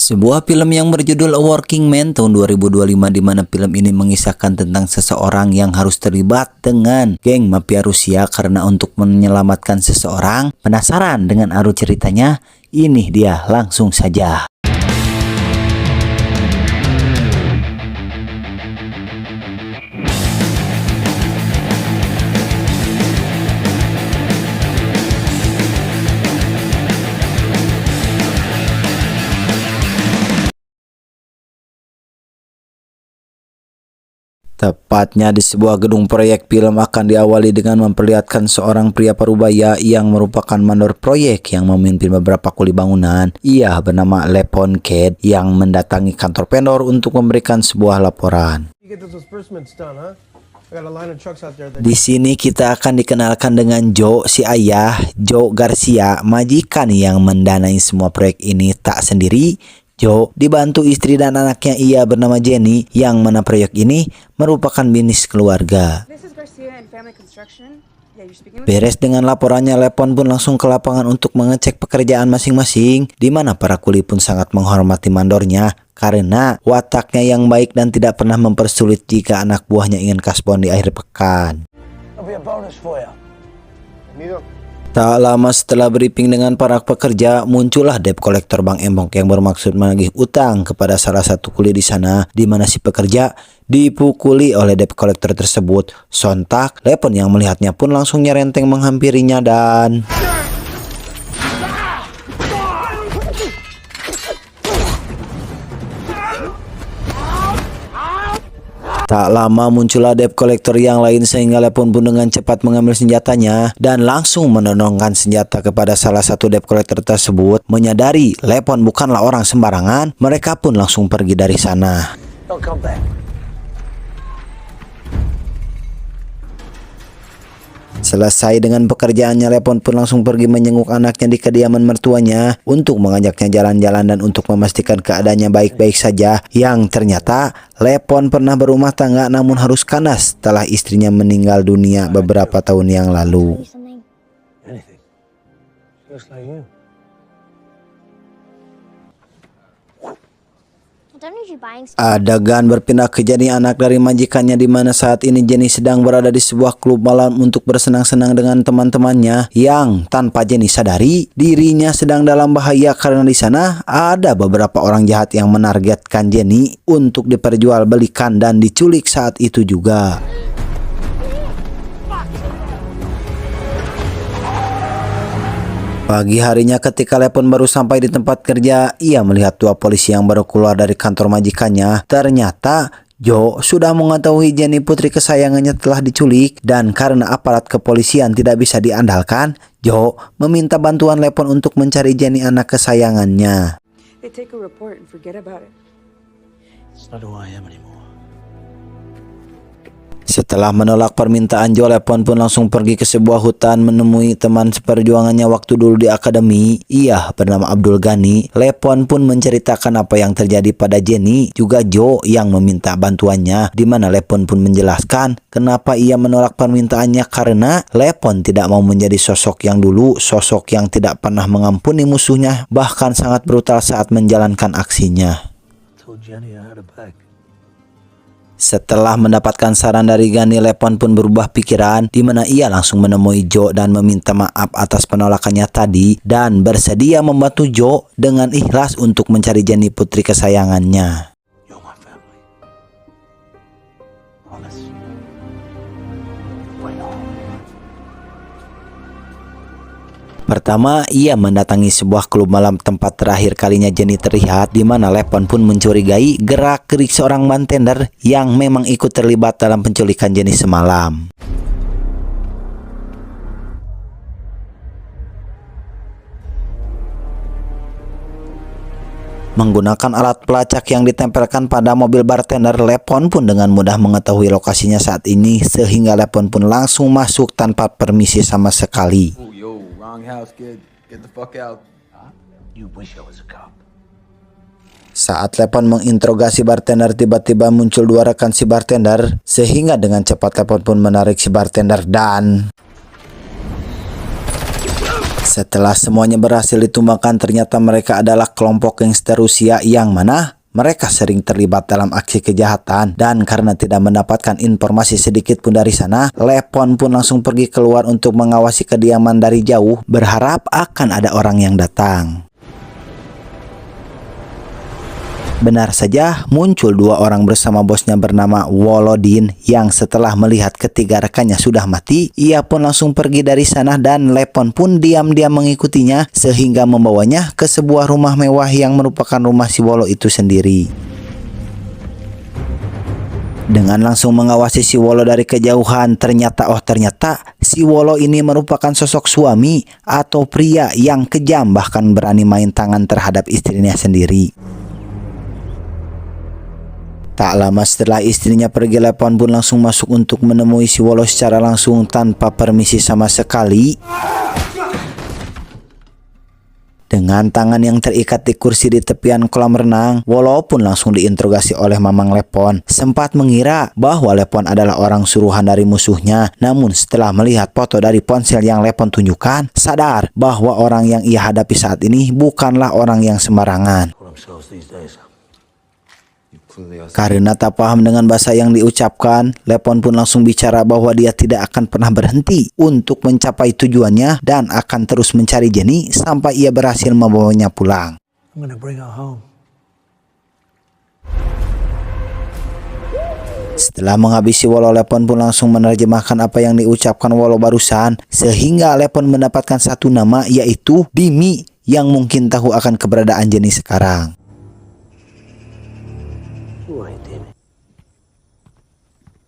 Sebuah film yang berjudul A Working Man tahun 2025 di mana film ini mengisahkan tentang seseorang yang harus terlibat dengan geng mafia Rusia karena untuk menyelamatkan seseorang. Penasaran dengan alur ceritanya? Ini dia, langsung saja. Tepatnya di sebuah gedung proyek film akan diawali dengan memperlihatkan seorang pria parubaya yang merupakan mandor proyek yang memimpin beberapa kuli bangunan. Ia bernama Lepon Ked yang mendatangi kantor vendor untuk memberikan sebuah laporan. Di sini kita akan dikenalkan dengan Joe, si ayah, Joe Garcia, majikan yang mendanai semua proyek ini tak sendiri. Joe dibantu istri dan anaknya ia bernama Jenny yang mana proyek ini merupakan bisnis keluarga. Beres dengan laporannya, Lepon pun langsung ke lapangan untuk mengecek pekerjaan masing-masing, di mana para kuli pun sangat menghormati mandornya karena wataknya yang baik dan tidak pernah mempersulit jika anak buahnya ingin kasbon di akhir pekan. Tak lama setelah briefing dengan para pekerja, muncullah debt collector Bang Embong yang bermaksud menagih utang kepada salah satu kuli di sana, di mana si pekerja dipukuli oleh debt collector tersebut. Sontak, Lepon yang melihatnya pun langsung nyerenteng menghampirinya dan tak lama muncullah debt collector yang lain sehingga Lepon pun dengan cepat mengambil senjatanya dan langsung menodongkan senjata kepada salah satu debt collector tersebut. Menyadari Lepon bukanlah orang sembarangan, mereka pun langsung pergi dari sana. Selesai dengan pekerjaannya, Lepon pun langsung pergi menjenguk anaknya di kediaman mertuanya untuk mengajaknya jalan-jalan dan untuk memastikan keadaannya baik-baik saja. Yang ternyata Lepon pernah berumah tangga namun harus kandas setelah istrinya meninggal dunia beberapa tahun yang lalu. Adegan berpindah ke Jenny, anak dari majikannya, di mana saat ini Jenny sedang berada di sebuah klub malam untuk bersenang-senang dengan teman-temannya yang tanpa Jenny sadari dirinya sedang dalam bahaya karena di sana ada beberapa orang jahat yang menargetkan Jenny untuk diperjualbelikan dan diculik saat itu juga. Pagi harinya ketika Lepon baru sampai di tempat kerja, ia melihat dua polisi yang baru keluar dari kantor majikannya. Ternyata Joe sudah mengetahui Jenny, putri kesayangannya, telah diculik, dan karena aparat kepolisian tidak bisa diandalkan, Joe meminta bantuan Lepon untuk mencari Jenny, anak kesayangannya. Setelah menolak permintaan Joe, Lepon pun langsung pergi ke sebuah hutan menemui teman seperjuangannya waktu dulu di akademi. Ia bernama Abdul Ghani. Lepon pun menceritakan apa yang terjadi pada Jenny, juga Joe yang meminta bantuannya, di mana Lepon pun menjelaskan kenapa ia menolak permintaannya karena Lepon tidak mau menjadi sosok yang dulu, sosok yang tidak pernah mengampuni musuhnya, bahkan sangat brutal saat menjalankan aksinya. Setelah mendapatkan saran dari Ghani, Lepon pun berubah pikiran, di mana ia langsung menemui Joe dan meminta maaf atas penolakannya tadi dan bersedia membantu Joe dengan ikhlas untuk mencari Jenny, putri kesayangannya. Pertama, ia mendatangi sebuah klub malam tempat terakhir kalinya Jenny terlihat, di mana Lepon pun mencurigai gerak-gerik seorang bartender yang memang ikut terlibat dalam penculikan Jenny semalam. Menggunakan alat pelacak yang ditempelkan pada mobil bartender, Lepon pun dengan mudah mengetahui lokasinya saat ini, sehingga Lepon pun langsung masuk tanpa permisi sama sekali. Saat Lepon menginterogasi bartender, tiba-tiba muncul dua rekan si bartender, sehingga dengan cepat Lepon pun menarik si bartender dan Setelah semuanya berhasil ditumbangkan, ternyata mereka adalah kelompok gangster Rusia yang mana mereka sering terlibat dalam aksi kejahatan. Dan karena tidak mendapatkan informasi sedikit pun dari sana, Lepon pun langsung pergi keluar untuk mengawasi kediaman dari jauh, berharap akan ada orang yang datang. Benar saja, muncul dua orang bersama bosnya bernama Volodin yang setelah melihat ketiga rekannya sudah mati, ia pun langsung pergi dari sana dan Lepon pun diam-diam mengikutinya sehingga membawanya ke sebuah rumah mewah yang merupakan rumah si Wolo itu sendiri. Dengan langsung mengawasi si Wolo dari kejauhan, ternyata si Wolo ini merupakan sosok suami atau pria yang kejam, bahkan berani main tangan terhadap istrinya sendiri. Tak lama setelah istrinya pergi, Lepon pun langsung masuk untuk menemui si Wolo secara langsung tanpa permisi sama sekali. Dengan tangan yang terikat di kursi di tepian kolam renang, Wolo pun langsung diinterogasi oleh Mamang Lepon. Sempat mengira bahwa Lepon adalah orang suruhan dari musuhnya, namun setelah melihat foto dari ponsel yang Lepon tunjukkan, sadar bahwa orang yang ia hadapi saat ini bukanlah orang yang sembarangan. Karena tak paham dengan bahasa yang diucapkan, Lepon pun langsung bicara bahwa dia tidak akan pernah berhenti untuk mencapai tujuannya dan akan terus mencari Jenny sampai ia berhasil membawanya pulang. Setelah menghabisi Wolo, Lepon pun langsung menerjemahkan apa yang diucapkan Wolo barusan, sehingga Lepon mendapatkan satu nama, yaitu Dimi, yang mungkin tahu akan keberadaan Jenny sekarang.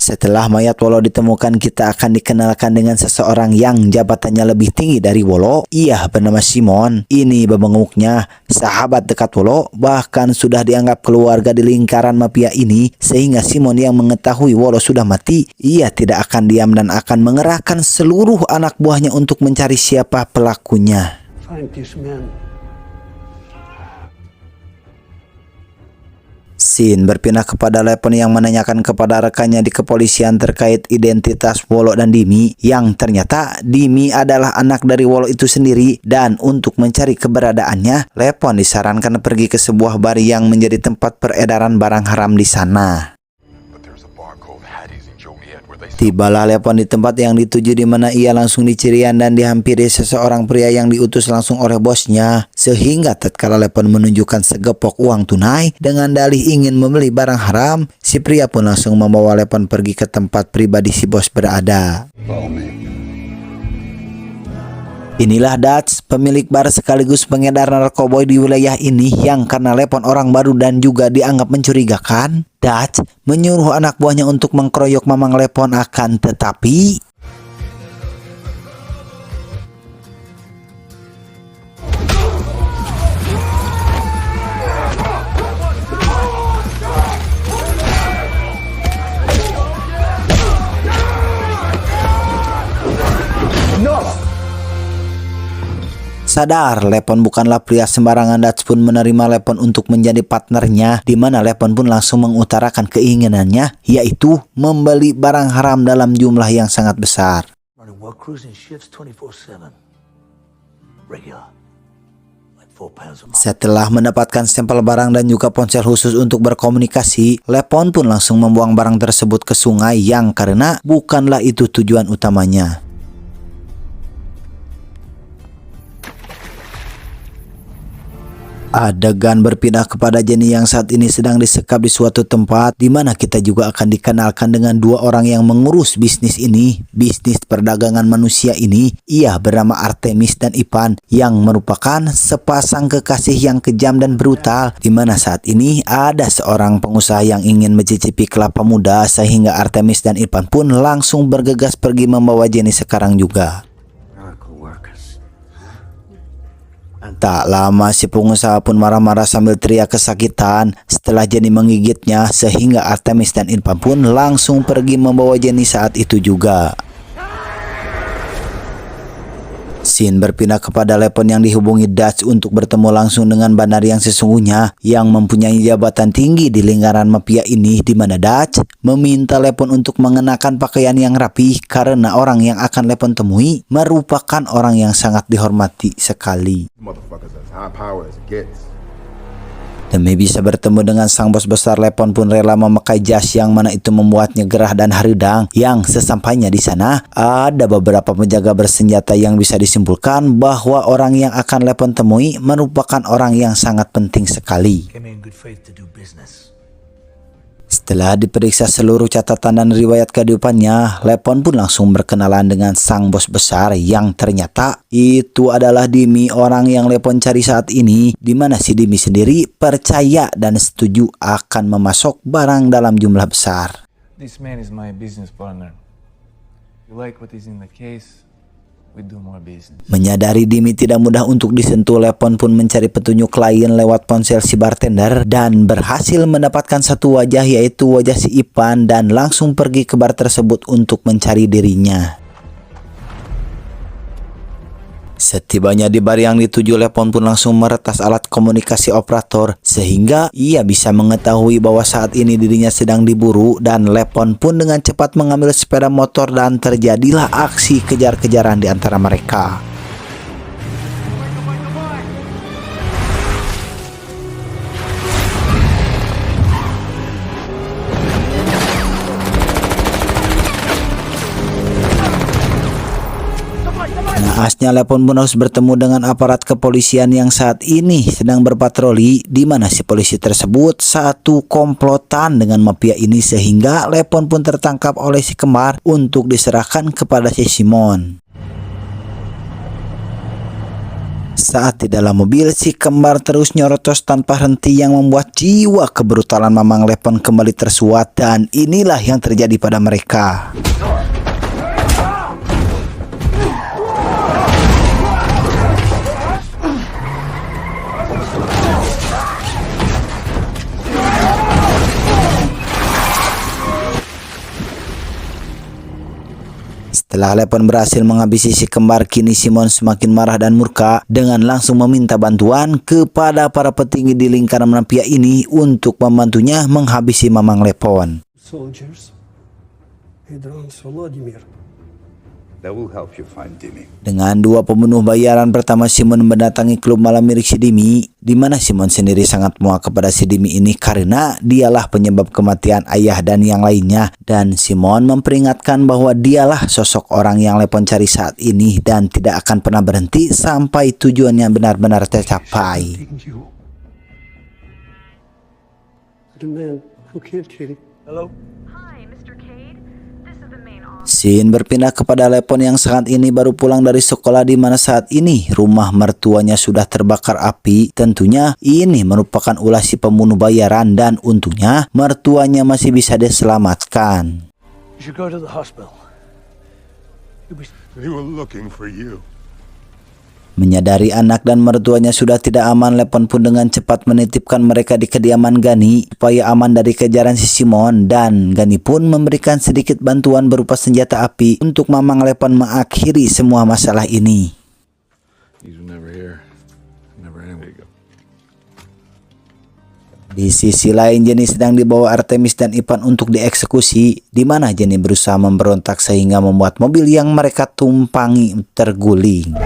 Setelah mayat Wolo ditemukan, kita akan dikenalkan dengan seseorang yang jabatannya lebih tinggi dari Wolo. Ia bernama Simon. Ini bebenguknya sahabat dekat Wolo, bahkan sudah dianggap keluarga di lingkaran mafia ini, sehingga Simon yang mengetahui Wolo sudah mati, ia tidak akan diam dan akan mengerahkan seluruh anak buahnya untuk mencari siapa pelakunya. Scene berpindah kepada Lepon yang menanyakan kepada rekannya di kepolisian terkait identitas Wolo dan Dimi, yang ternyata Dimi adalah anak dari Wolo itu sendiri. Dan untuk mencari keberadaannya, Lepon disarankan pergi ke sebuah bar yang menjadi tempat peredaran barang haram di sana. Tibalah Lepon di tempat yang dituju, di mana ia langsung dicirian dan dihampiri seseorang pria yang diutus langsung oleh bosnya. Sehingga tatkala Lepon menunjukkan segepok uang tunai dengan dalih ingin membeli barang haram, si pria pun langsung membawa Lepon pergi ke tempat pribadi si bos berada. Inilah Dutch, pemilik bar sekaligus pengedar narkoboy di wilayah ini, yang karena Lepon orang baru dan juga dianggap mencurigakan, Dutch menyuruh anak buahnya untuk mengkeroyok Mamang Lepon, akan tetapi sadar Lepon bukanlah pria sembarangan, Dutch pun menerima Lepon untuk menjadi partnernya, di mana Lepon pun langsung mengutarakan keinginannya, yaitu membeli barang haram dalam jumlah yang sangat besar. Setelah mendapatkan sampel barang dan juga ponsel khusus untuk berkomunikasi, Lepon pun langsung membuang barang tersebut ke sungai, yang karena bukanlah itu tujuan utamanya. Adegan berpindah kepada Jenny yang saat ini sedang disekap di suatu tempat, di mana kita juga akan dikenalkan dengan dua orang yang mengurus bisnis ini, bisnis perdagangan manusia ini. Ia bernama Artemis dan Ivan, yang merupakan sepasang kekasih yang kejam dan brutal, di mana saat ini ada seorang pengusaha yang ingin mencicipi kelapa muda, sehingga Artemis dan Ivan pun langsung bergegas pergi membawa Jenny sekarang juga. Tak lama si pengusaha pun marah-marah sambil teriak kesakitan setelah Jenny menggigitnya, sehingga Artemis dan Ivan pun langsung pergi membawa Jenny saat itu juga. Scene berpindah kepada Lepon yang dihubungi Dutch untuk bertemu langsung dengan Banar yang sesungguhnya yang mempunyai jabatan tinggi di lingkaran mafia ini, di mana Dutch meminta Lepon untuk mengenakan pakaian yang rapi karena orang yang akan Lepon temui merupakan orang yang sangat dihormati sekali. Motherfuckers as high power as it gets. Demi bisa bertemu dengan sang bos besar, Lepon pun rela memakai jas yang mana itu membuatnya gerah dan haridang. Yang sesampainya di sana, ada beberapa penjaga bersenjata yang bisa disimpulkan bahwa orang yang akan Lepon temui merupakan orang yang sangat penting sekali. Setelah diperiksa seluruh catatan dan riwayat kehidupannya, Lepon pun langsung berkenalan dengan sang bos besar yang ternyata itu adalah Dimi, orang yang Lepon cari saat ini, di mana si Dimi sendiri percaya dan setuju akan memasok barang dalam jumlah besar. This man is my business partner. You like what is in the case? We do more business. Menyadari Dimi tidak mudah untuk disentuh, Lepon pun mencari petunjuk klien lewat ponsel si bartender dan berhasil mendapatkan satu wajah, yaitu wajah si Ipan, dan langsung pergi ke bar tersebut untuk mencari dirinya. Setibanya di bar yang dituju, Lepon pun langsung meretas alat komunikasi operator sehingga ia bisa mengetahui bahwa saat ini dirinya sedang diburu, dan Lepon pun dengan cepat mengambil sepeda motor dan terjadilah aksi kejar-kejaran di antara mereka. Naasnya Lepon pun harus bertemu dengan aparat kepolisian yang saat ini sedang berpatroli, di mana si polisi tersebut satu komplotan dengan mafia ini, sehingga Lepon pun tertangkap oleh si kembar untuk diserahkan kepada si Simon. Saat di dalam mobil, si kembar terus nyorotos tanpa henti yang membuat jiwa kebrutalan Mamang Lepon kembali tersuat, dan inilah yang terjadi pada mereka. Setelah Lepon berhasil menghabisi si kembar, kini Simon semakin marah dan murka dengan langsung meminta bantuan kepada para petinggi di lingkaran mafia ini untuk membantunya menghabisi Mamang Lepon. Soldiers, Hedron Solodimir. That will help you find Dimi. Dengan dua pembunuh bayaran pertama, Simon mendatangi klub malam milik si Dimi, di mana Simon sendiri sangat muak kepada si Dimi ini karena dialah penyebab kematian ayah dan yang lainnya, dan Simon memperingatkan bahwa dialah sosok orang yang Lepon cari saat ini dan tidak akan pernah berhenti sampai tujuannya benar-benar tercapai. The man who killed Katie. Hello? Scene berpindah kepada Lepon yang saat ini baru pulang dari sekolah, di mana saat ini rumah mertuanya sudah terbakar api. Tentunya ini merupakan ulah si pembunuh bayaran, dan untungnya mertuanya masih bisa diselamatkan. You should go to the hospital. They were looking for you. Menyadari anak dan mertuanya sudah tidak aman, Lepon pun dengan cepat menitipkan mereka di kediaman Gani supaya aman dari kejaran si Simon, dan Gani pun memberikan sedikit bantuan berupa senjata api untuk Mamang Lepon mengakhiri semua masalah ini. Di sisi lain, Jenny sedang dibawa Artemis dan Ipan untuk dieksekusi, di mana Jenny berusaha memberontak sehingga membuat mobil yang mereka tumpangi terguling.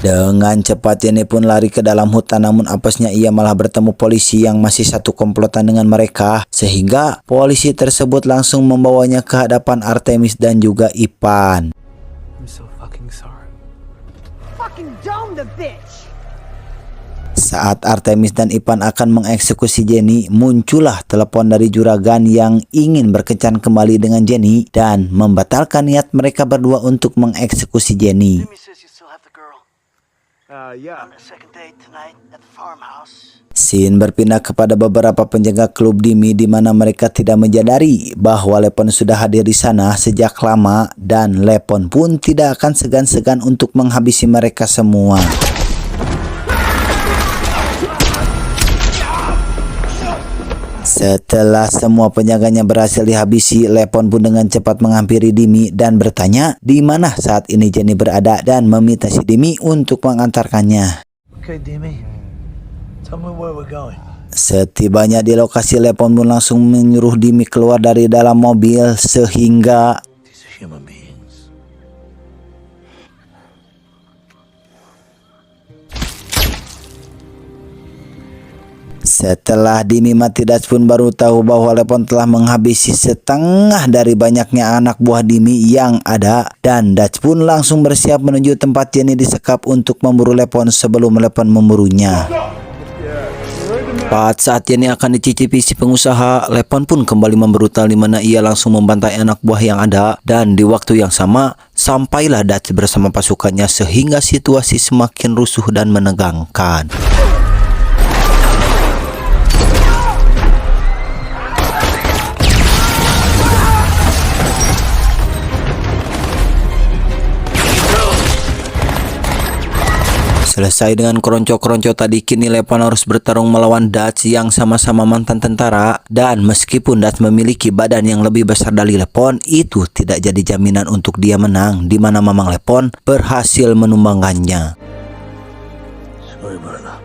Dengan cepat Jenny pun lari ke dalam hutan, namun apesnya ia malah bertemu polisi yang masih satu komplotan dengan mereka, sehingga polisi tersebut langsung membawanya ke hadapan Artemis dan juga Ipan. I'm so fucking sorry. Fucking dome the bitch! Saat Artemis dan Ipan akan mengeksekusi Jenny, muncullah telepon dari juragan yang ingin berkencan kembali dengan Jenny dan membatalkan niat mereka berdua untuk mengeksekusi Jenny. Scene berpindah kepada beberapa penjaga klub Dimi, di mana mereka tidak menyadari bahwa Lepon sudah hadir di sana sejak lama, dan Lepon pun tidak akan segan-segan untuk menghabisi mereka semua. Setelah semua penjaganya berhasil dihabisi, Lepon pun dengan cepat menghampiri Dimi dan bertanya di mana saat ini Jenny berada dan meminta si Dimi untuk mengantarkannya. Okay, Demi. Tell me where we're going. Setibanya di lokasi, Lepon pun langsung menyuruh Dimi keluar dari dalam mobil sehingga These are human beings. setelah Dimi mati, Dutch pun baru tahu bahwa Lepon telah menghabisi setengah dari banyaknya anak buah Dimi yang ada, dan Dutch pun langsung bersiap menuju tempat Jenny disekap untuk memburu Lepon sebelum Lepon memburunya. Saat Jenny akan dicicipi si pengusaha, Lepon pun kembali membrutal di mana ia langsung membantai anak buah yang ada, dan di waktu yang sama sampailah Dutch bersama pasukannya sehingga situasi semakin rusuh dan menegangkan. Selesai dengan keronco-keronco tadi, kini Lepon harus bertarung melawan Dutch yang sama-sama mantan tentara, dan meskipun Dutch memiliki badan yang lebih besar dari Lepon, itu tidak jadi jaminan untuk dia menang, di mana Mamang Lepon berhasil menumbangkannya. Sorry, brother.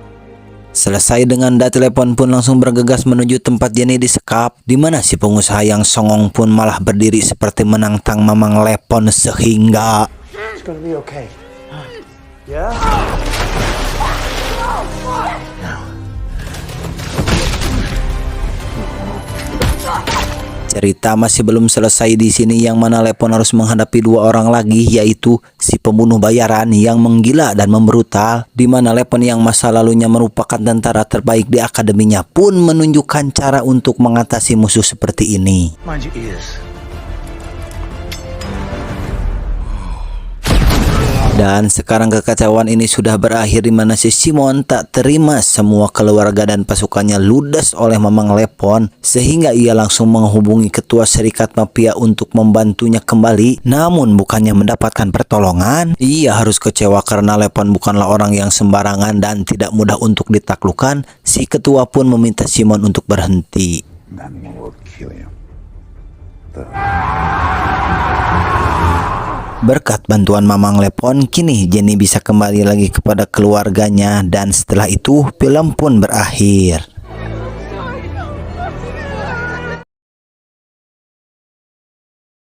Selesai dengan Dutch, Lepon pun langsung bergegas menuju tempat Jenny disekap, di mana si pengusaha yang songong pun malah berdiri seperti menantang Mamang Lepon sehingga It's gonna be okay. Yeah? cerita masih belum selesai di sini, yang mana Lepon harus menghadapi dua orang lagi, yaitu si pembunuh bayaran yang menggila dan membrutal, di mana Lepon yang masa lalunya merupakan tentara terbaik di akademinya pun menunjukkan cara untuk mengatasi musuh seperti ini. Mind your ears. Dan sekarang kekacauan ini sudah berakhir, di mana si Simon tak terima semua keluarga dan pasukannya ludes oleh Mamang Lepon, sehingga ia langsung menghubungi ketua serikat mafia untuk membantunya kembali. Namun bukannya mendapatkan pertolongan, ia harus kecewa karena Lepon bukanlah orang yang sembarangan dan tidak mudah untuk ditaklukkan. Si ketua pun meminta Simon untuk berhenti. That will kill you. Berkat bantuan Mamang Lepon, kini Jenny bisa kembali lagi kepada keluarganya, dan setelah itu film pun berakhir.